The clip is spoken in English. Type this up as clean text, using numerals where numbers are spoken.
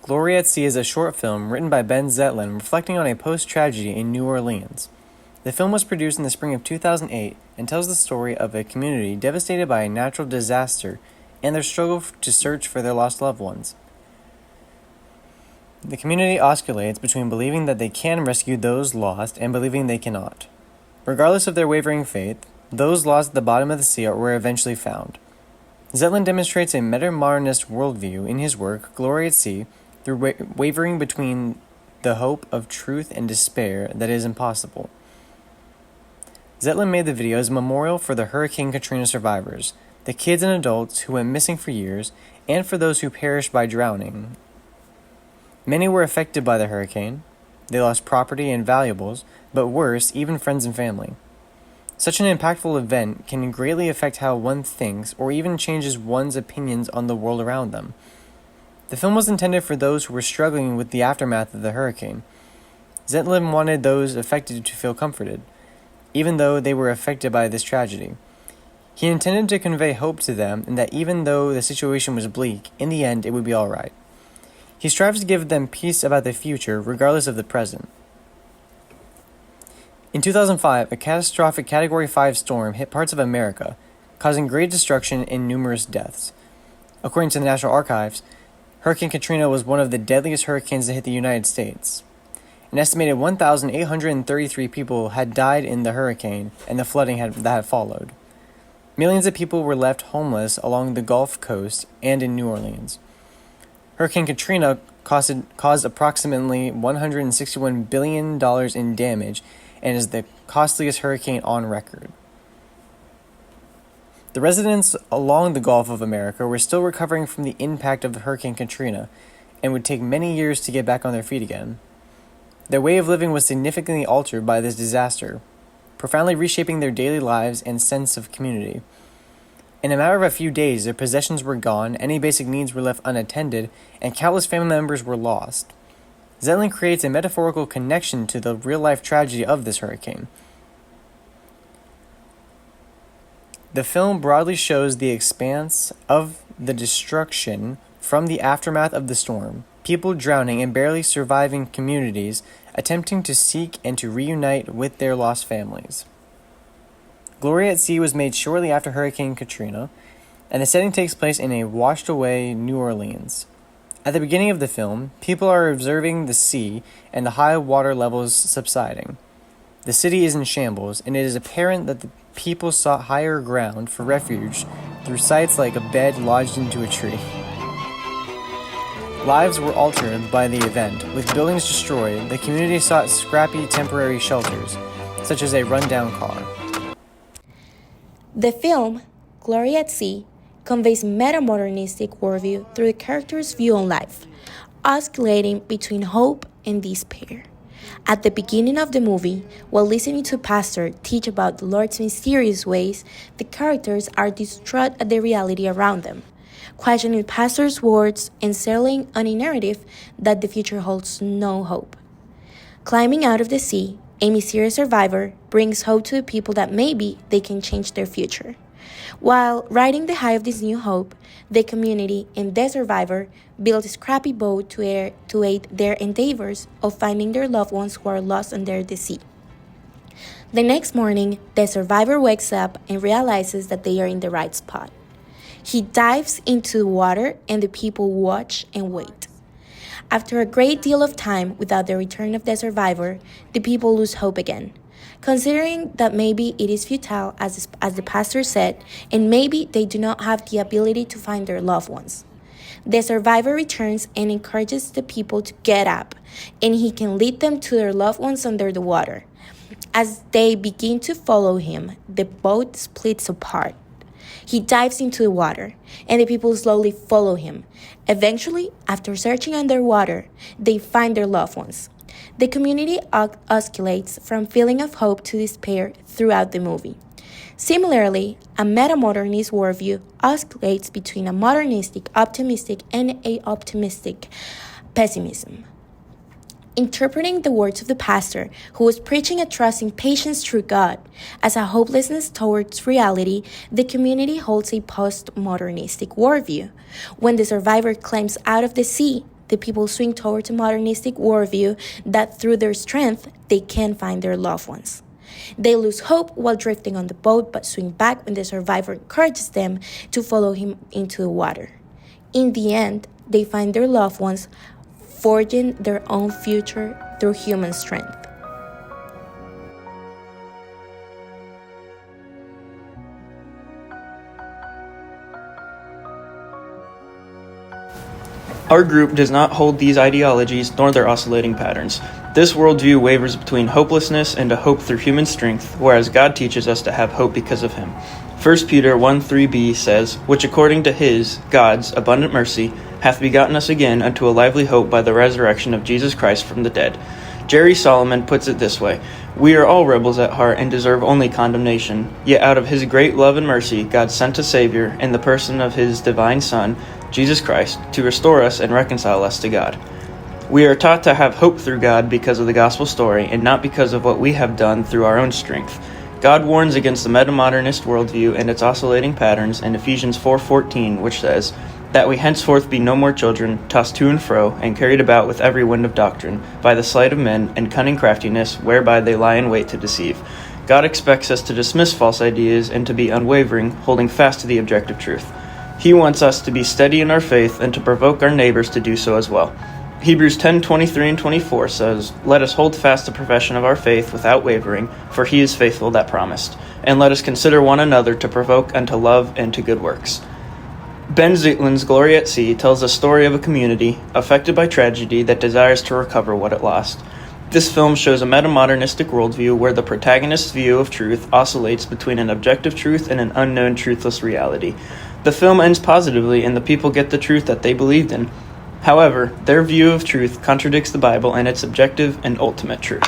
Glory at Sea is a short film written by Ben Zetlin reflecting on a post-tragedy in New Orleans. The film was produced in the spring of 2008 and tells the story of a community devastated by a natural disaster and their struggle to search for their lost loved ones. The community oscillates between believing that they can rescue those lost and believing they cannot. Regardless of their wavering faith, those lost at the bottom of the sea were eventually found. Zetlin demonstrates a meta-modernist worldview in his work, Glory at Sea, through wavering between the hope of truth and despair that is impossible. Zetlin made the video as a memorial for the Hurricane Katrina survivors, the kids and adults who went missing for years, and for those who perished by drowning. Many were affected by the hurricane. They lost property and valuables, but worse, even friends and family. Such an impactful event can greatly affect how one thinks or even changes one's opinions on the world around them. The film was intended for those who were struggling with the aftermath of the hurricane. Zetlin wanted those affected to feel comforted, even though they were affected by this tragedy. He intended to convey hope to them and that even though the situation was bleak, in the end it would be alright. He strives to give them peace about the future, regardless of the present. In 2005, a catastrophic Category 5 storm hit parts of America, causing great destruction and numerous deaths. According to the National Archives, Hurricane Katrina was one of the deadliest hurricanes that hit the United States. An estimated 1,833 people had died in the hurricane and the flooding that had followed. Millions of people were left homeless along the Gulf Coast and in New Orleans. Hurricane Katrina caused approximately $161 billion in damage and is the costliest hurricane on record. The residents along the Gulf of America were still recovering from the impact of Hurricane Katrina and would take many years to get back on their feet again. Their way of living was significantly altered by this disaster, profoundly reshaping their daily lives and sense of community. In a matter of a few days, their possessions were gone, any basic needs were left unattended, and countless family members were lost. Zetlin creates a metaphorical connection to the real-life tragedy of this hurricane. The film broadly shows the expanse of the destruction from the aftermath of the storm, people drowning and barely surviving communities attempting to seek and to reunite with their lost families. Glory at Sea was made shortly after Hurricane Katrina, and the setting takes place in a washed-away New Orleans. At the beginning of the film, people are observing the sea and the high water levels subsiding. The city is in shambles, and it is apparent that the people sought higher ground for refuge through sites like a bed lodged into a tree. Lives were altered by the event. With buildings destroyed, the community sought scrappy temporary shelters, such as a rundown car. The film, Glory at Sea, conveys meta-modernistic worldview through the character's view on life, oscillating between hope and despair. At the beginning of the movie, while listening to a pastor teach about the Lord's mysterious ways, the characters are distraught at the reality around them, questioning the pastor's words and settling on a narrative that the future holds no hope. Climbing out of the sea, a mysterious survivor brings hope to the people that maybe they can change their future. While riding the high of this new hope, the community and the survivor build a scrappy boat to aid their endeavors of finding their loved ones who are lost under the sea. The next morning, the survivor wakes up and realizes that they are in the right spot. He dives into the water and the people watch and wait. After a great deal of time without the return of the survivor, the people lose hope again, considering that maybe it is futile, as the pastor said, and maybe they do not have the ability to find their loved ones. The survivor returns and encourages the people to get up, and he can lead them to their loved ones under the water. As they begin to follow him, the boat splits apart. He dives into the water, and the people slowly follow him. Eventually, after searching underwater, they find their loved ones. The community oscillates from feeling of hope to despair throughout the movie. Similarly, a meta-modernist worldview oscillates between a modernistic optimistic and a optimistic pessimism. Interpreting the words of the pastor, who was preaching a trust in patience through God, as a hopelessness towards reality, the community holds a post-modernistic worldview. When the survivor climbs out of the sea, the people swing towards a modernistic worldview that through their strength, they can find their loved ones. They lose hope while drifting on the boat, but swing back when the survivor encourages them to follow him into the water. In the end, they find their loved ones, forging their own future through human strength. Our group does not hold these ideologies nor their oscillating patterns. This worldview wavers between hopelessness and a hope through human strength, whereas God teaches us to have hope because of Him. 1 Peter 1:3b says, "Which according to His, God's, abundant mercy, hath begotten us again unto a lively hope by the resurrection of Jesus Christ from the dead." Jerry Solomon puts it this way, "We are all rebels at heart and deserve only condemnation. Yet out of His great love and mercy, God sent a Savior in the person of His divine Son, Jesus Christ, to restore us and reconcile us to God." We are taught to have hope through God because of the gospel story and not because of what we have done through our own strength. God warns against the metamodernist worldview and its oscillating patterns in Ephesians 4:14, which says, "That we henceforth be no more children, tossed to and fro, and carried about with every wind of doctrine, by the sleight of men and cunning craftiness, whereby they lie in wait to deceive." God expects us to dismiss false ideas and to be unwavering, holding fast to the objective truth. He wants us to be steady in our faith and to provoke our neighbors to do so as well. Hebrews 10:23 and 24 says, "Let us hold fast the profession of our faith without wavering, for He is faithful that promised. And let us consider one another to provoke unto love and to good works." Ben Zitlin's Glory at Sea tells a story of a community affected by tragedy that desires to recover what it lost. This film shows a metamodernistic worldview where the protagonist's view of truth oscillates between an objective truth and an unknown truthless reality. The film ends positively and the people get the truth that they believed in. However, their view of truth contradicts the Bible and its objective and ultimate truth.